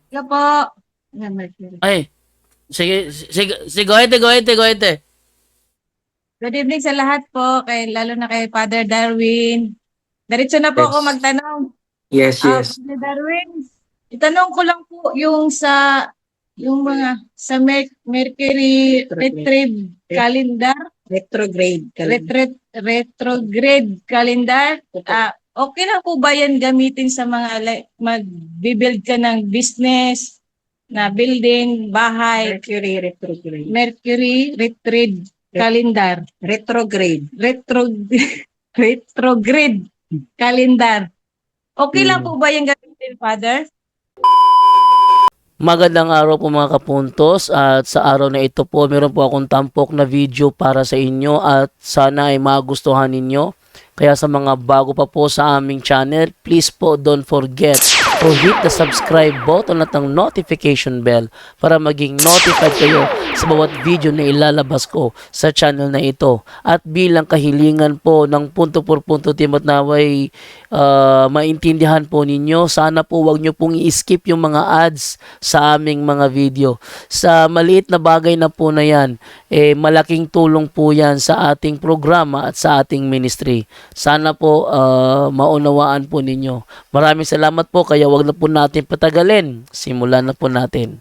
Hello po. Ayan, Mercury. Ay, sige, sige, sige, go ahead, go ahead, go ahead. Good evening sa lahat po, lalo na kay Father Darwin. Diretso na po ako Yes. magtanong. Yes, yes. Father Darwin, itanong ko lang po yung mga sa Mercury retrograde calendar, retrograde calendar. Okay lang po ba yan gamitin sa mga mag-build ka ng business, na building, bahay? Mercury retrograde calendar. Retrograde calendar. Okay lang po ba yung gamitin, Father? Magandang araw po mga kapuntos, at sa araw na ito po meron po akong tampok na video para sa inyo at sana ay magustuhan ninyo. Kaya sa mga bago pa po sa aming channel, please po don't forget to hit the subscribe button at ang notification bell para maging notified kayo sa bawat video na ilalabas ko sa channel na ito. At bilang kahilingan po ng punto por punto team at naway maintindihan po ninyo, sana po wag nyo pong i-skip yung mga ads sa aming mga video. Sa maliit na bagay na po na yan, malaking tulong po yan sa ating programa at sa ating ministry. Sana po maunawaan po ninyo. Maraming salamat po, kaya wag na po natin patagalin. Simulan na po natin.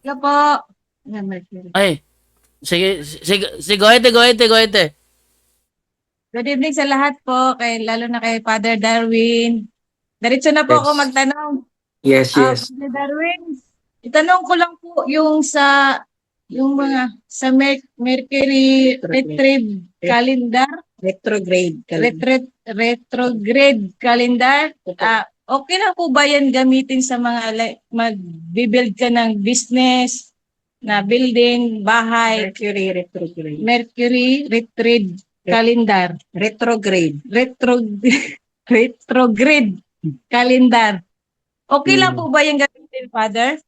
Hello po. Ayan, Mercury. Ay, sige, sige, sige, go ahead, go ahead. Good evening sa lahat po, lalo na kay Father Darwin. Diretso na po ako Yes. magtanong. Yes, yes. Father Darwin, itanong ko lang po yung mga sa Mercury retrograde calendar, retrograde calendar. Okay lang po ba yan gamitin sa mga mag-build ka ng business, na building, bahay? Mercury retrograde calendar. Retrograde calendar. Okay lang po ba yung gamitin, Father?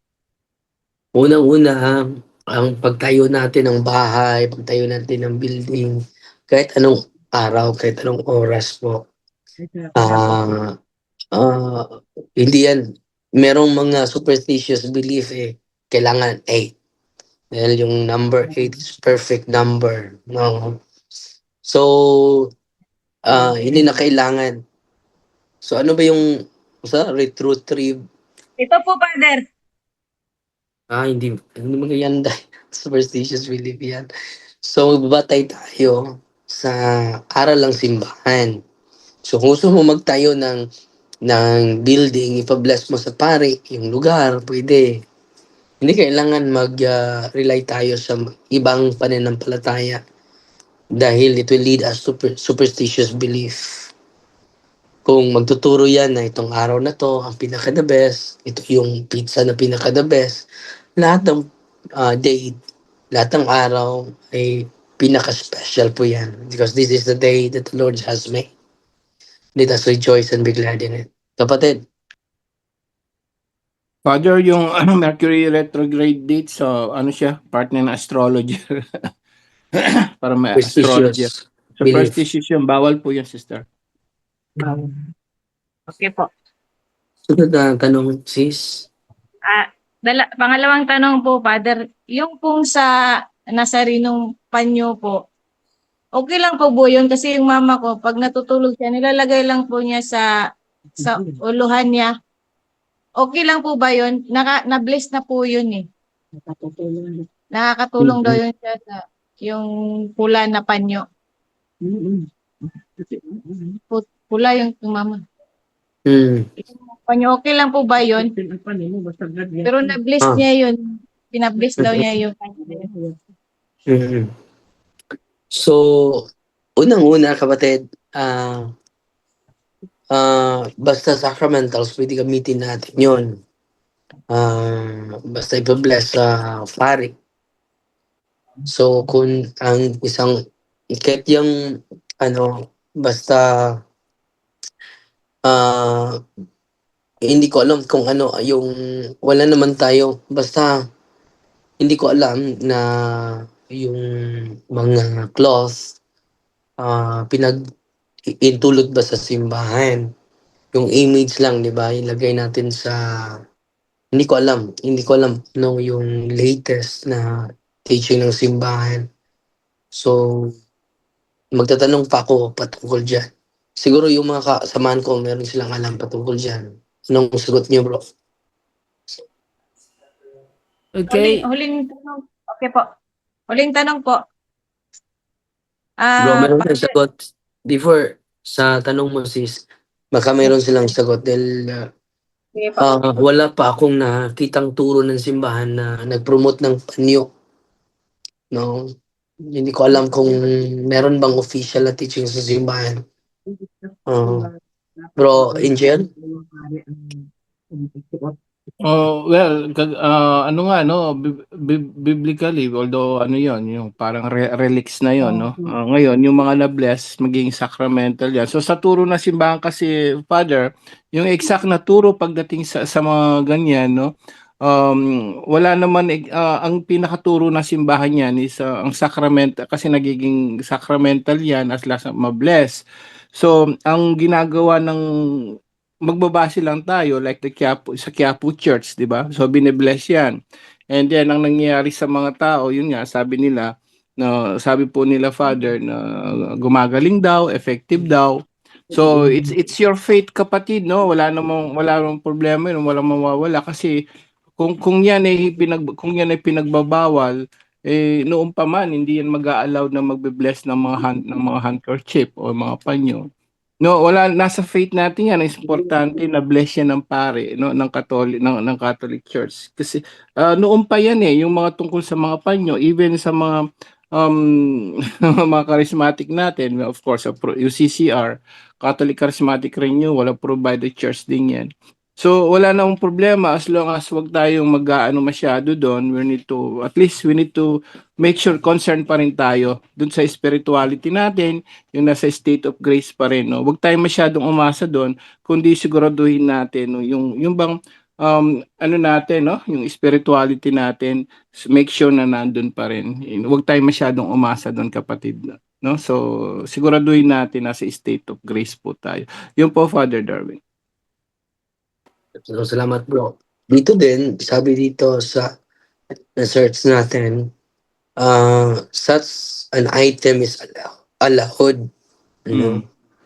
Unang-una, ang pagtayo natin ng bahay, pagtayo natin ng building, kahit anong araw, kahit anong oras po, ah ah, hindi yan, merong mga superstitious belief kailangan 8. Dahil yung number 8 is perfect number, no? So, hindi na kailangan. So, ano ba yung sa retrograde? Ito po, Father. Hindi magaganda. Superstitious belief yan. So, magbabatay tayo sa aral ng simbahan. So, kung gusto mo magtayo ng building, ipa-bless mo sa pare, yung lugar, pwede. Hindi kailangan mag-rely tayo sa ibang pananampalataya dahil it will lead us to superstitious belief. Kung magtuturo yan na itong araw na to, ang pinaka-the best, ito yung pizza na pinaka-the best, lahat ng date, lahat ng araw ay pinaka-special po yan. Because this is the day that the Lord has made. Let us rejoice and be glad in it. Kapatid, Father, yung Mercury retrograde date, so ano siya, partner ng astrologer. Para may astrologer. superstitious belief. Superstitious yung bawal po yung sister. Okay po. Sunod na tanong, sis. Pangalawang tanong po, Father, yung pong sa nasa rinong panyo po, okay lang po yun kasi yung mama ko, pag natutulog siya, nilalagay lang po niya sa uluhan niya. Okay lang po ba yun? Na-bless na po yun eh. Nakakatulong daw yun siya sa yung pula na panyo. Pula yung mama. Panyo, okay lang po ba yun? Pero na-bless niya yun. Pinabless daw niya yung panyo. So, unang-una kapatid, basta sacramentals, pwede gamitin natin yon. Basta ipa-bless sa pari. So, kung ang isang, kahit yung, basta, hindi ko alam kung ano, yung, wala naman tayo, basta, hindi ko alam na yung mga cloth, intulot ba sa simbahan? Yung image lang, di ba? Ilagay natin sa, hindi ko alam no yung latest na teaching ng simbahan. So, magtatanong pa ako patungkol dyan. Siguro yung mga kasamahan ko, meron silang alam patungkol dyan. Anong sagot niyo, bro? Okay. Huling tanong. Okay po. Huling tanong po. Bro, meron silang Father, sagot. Before, sa tanong mo, sis, baka meron silang sagot dahil sige po. wala pa akong nakitang turo ng simbahan na nag-promote ng panyo. No? Hindi ko alam kung meron bang official na teaching sa simbahan. Bro, Angel? Oh, well, ano nga no, biblically, although ano 'yon, yung parang relics na 'yon, no. Ngayon yung mga na-bless magiging sacramental 'yan. So sa turo ng simbahan kasi, Father, yung exact na turo pagdating sa mga ganyan, no. Wala naman ang pinakaturo ng simbahan niyan is ang sacrament kasi nagiging sacramental 'yan as last ma-bless. So ang ginagawa ng magbabase lang tayo like sa Quiapo Church, 'di ba? So bine-bless 'yan. And then ang nangyayari sa mga tao, yun nga, sabi po nila Father na gumagaling daw, effective daw. So it's your faith, kapatid, no? Wala namang problema yun, walang mawawala kasi kung yan ay pinagbabawal, noon pa man hindi yan mag-a-allow na magbe-bless ng mga handkerchief o mga panyo. No, wala, nasa faith natin yan. Is importante na bless yan ng pare, no, ng Catholic Church. Kasi noon pa yan yung mga tungkol sa mga panyo, even sa mga mga charismatic natin, of course, yung CCR, Catholic Charismatic Renewal, approved by the church din yan. So wala namang problema as long as wag tayong mag-aano masyado doon. We need to make sure concerned pa rin tayo doon sa spirituality natin, yung nasa state of grace pa rin, no. Wag tayong masyadong umasa doon, kundi siguraduhin natin, no, yung bang ano natin, no, yung spirituality natin, make sure na nandun pa rin. Wag tayong masyadong umasa doon, kapatid, no. So siguraduhin natin nasa state of grace po tayo. Yun po, Father Darwin. So, salamat, bro. Dito din, sabi dito sa search natin, such an item is allowed,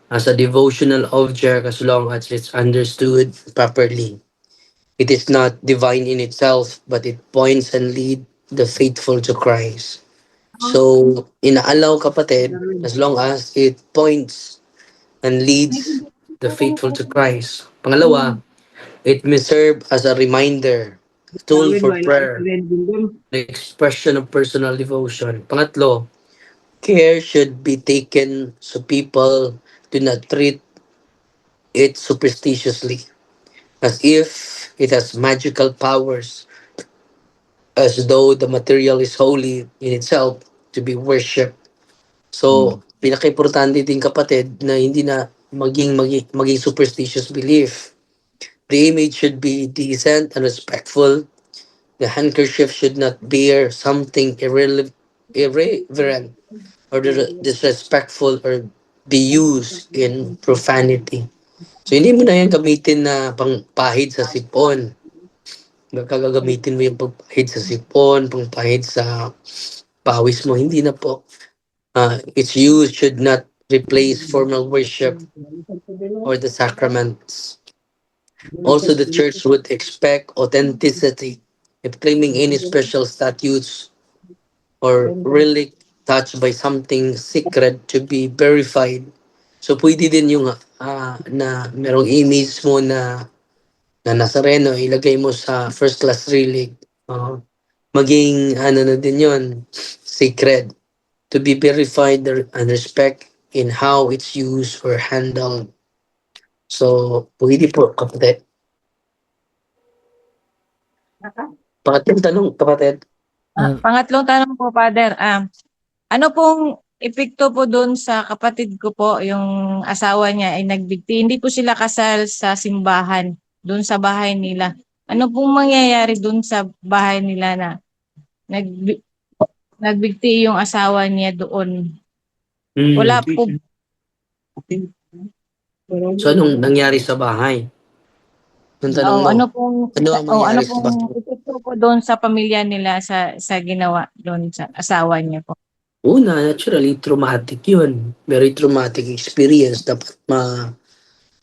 as a devotional object as long as it's understood properly. It is not divine in itself, but it points and lead the faithful to Christ. So, inaalaw, kapatid, as long as it points and leads the faithful to Christ. Pangalawa, it may serve as a reminder, a tool for prayer, the expression of personal devotion. Pangatlo, care should be taken so people do not treat it superstitiously, as if it has magical powers, as though the material is holy in itself to be worshipped. So, pinaka-importante din, kapatid, na hindi na maging superstitious belief. The image should be decent and respectful. The handkerchief should not bear something irreverent or disrespectful or be used in profanity. So, hindi mo na yan gamitin na pangpahid sa sipon. Gagamitin mo yung pangpahid sa sipon, pangpahid sa pawis mo. Hindi na po. Its use should not replace formal worship or the sacraments. Also, the church would expect authenticity. If claiming any special statutes or relic touched by something sacred to be verified. So, pwede din yung na merong image mo na Nazareno, ilagay mo sa first class relic. Maging ano na din yun, sacred. To be verified and respect in how it's used or handled. So, pwede po, kapatid. Pangatlong tanong, kapatid. Pangatlong tanong po, Father. Ano pong epekto po doon sa kapatid ko po, yung asawa niya ay nagbigti. Hindi po sila kasal sa simbahan, doon sa bahay nila. Ano pong mangyayari doon sa bahay nila na nagbigti yung asawa niya doon. Mm. Wala po. So, anong nangyari sa bahay? Yung tanong mo, Ano pong ano ang ano mangyari sa pong bahay? epekto po doon sa pamilya nila sa ginawa doon sa asawa niya po? Una, naturally, traumatic yun. Very traumatic experience. Dapat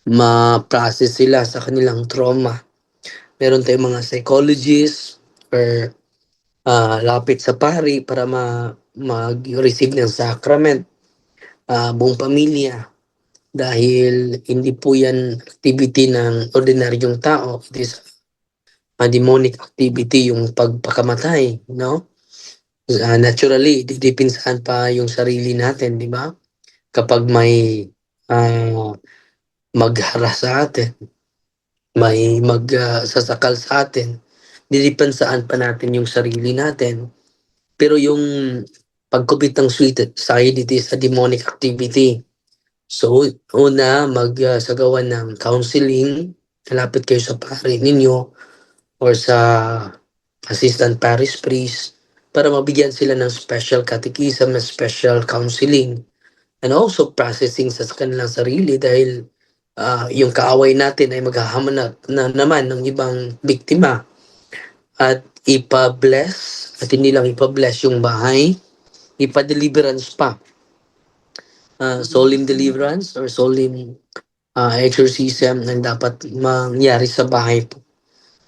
ma-process sila sa kanilang trauma. Meron tayong mga psychologists or lapit sa pari para mag-receive ng sacrament, buong pamilya. Dahil hindi po yan activity ng ordinaryong tao. It is a demonic activity yung pagpakamatay, no? Naturally, didipinsahan pa yung sarili natin, di ba? Kapag may maghara sa atin, may sasakal sa atin, didipensaan pa natin yung sarili natin. Pero yung pagkupit ng suicide, it is a demonic activity. So, una, magsagawa ng counseling, malapit kayo sa pare ninyo or sa assistant parish priest para mabigyan sila ng special catechism, ng special counseling, and also processing sa kanilang sarili dahil yung kaaway natin ay maghahamanap na naman ng ibang biktima at ipa-bless at hindi lang ipa-bless yung bahay, ipa-deliverance pa. Solemn deliverance or solemn exorcism ang dapat mangyari sa bahay po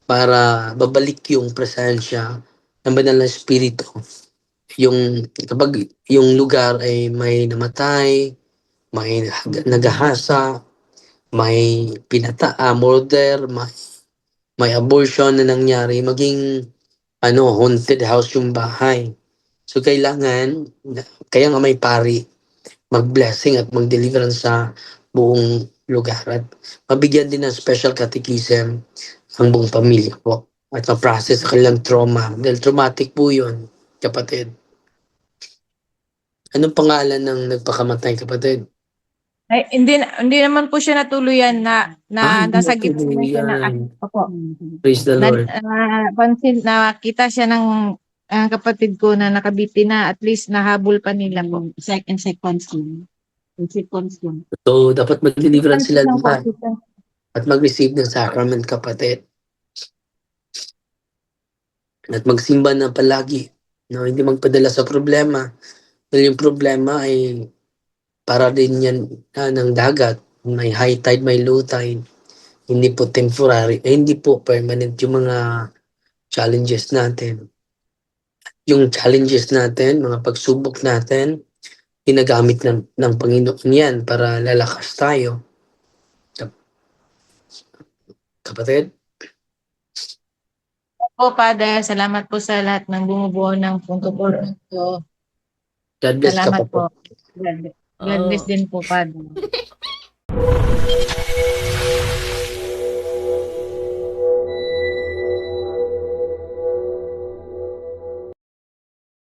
para babalik yung presensya ng banal na espiritu. Yung kapag yung lugar ay may namatay, may nagahasa, may murder, may abortion na nangyari, maging haunted house yung bahay. So kailangan, kaya nga may pari, mag-blessing at mag-deliverance sa buong lugar at mabigyan din ng special catechism ang buong pamilya po at ma-process ang kanilang trauma dahil traumatic po yun, kapatid. Anong pangalan ng nagpakamatay, kapatid? Ay, hindi naman po siya natuluyan na Hindi nasa na gitna siya na yan. opo. Praise the Lord. Nakita siya ng kapatid ko na nakabiti na, at least nahabol pa nila po. Second seconds lang. In seconds lang. So, dapat mag-deliverance sila Lang po, diba? At mag-receive ng sacrament, kapatid. At magsimba na palagi. No, hindi magpadala sa problema. Dahil yung problema ay para din yan ng dagat. May high tide, may low tide. Hindi po temporary, hindi po permanent yung mga challenges natin. Yung challenges natin, mga pagsubok natin, ginagamit ng Panginoon yan para lalakas tayo. Kapatid? po, Father. Salamat po sa lahat ng bumubuo ng punto po. God bless, Salamat kapatid. po. God bless din po, Father.